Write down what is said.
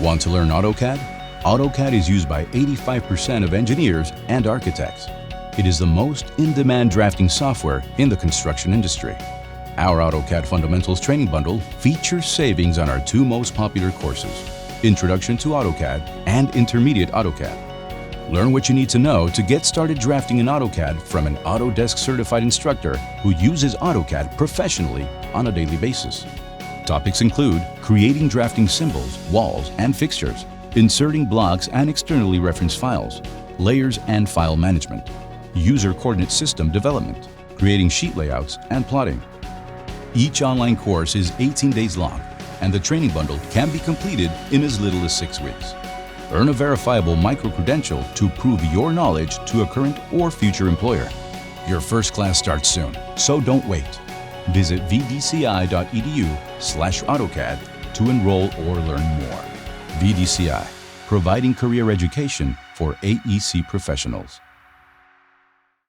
Want to learn AutoCAD? AutoCAD is used by 85% of engineers and architects. It is the most in-demand drafting software in the construction industry. Our AutoCAD Fundamentals Training Bundle features savings on our two most popular courses, Introduction to AutoCAD and Intermediate AutoCAD. Learn what you need to know to get started drafting in AutoCAD from an Autodesk certified instructor who uses AutoCAD professionally on a daily basis. Topics include creating drafting symbols, walls, and fixtures, inserting blocks and externally referenced files, layers and file management, user coordinate system development, creating sheet layouts, and plotting. Each online course is 18 days long, and the training bundle can be completed in as little as 6 weeks. Earn a verifiable micro-credential to prove your knowledge to a current or future employer. Your first class starts soon, so don't wait. Visit vdci.edu/AutoCAD to enroll or learn more. VDCI, providing career education for AEC professionals.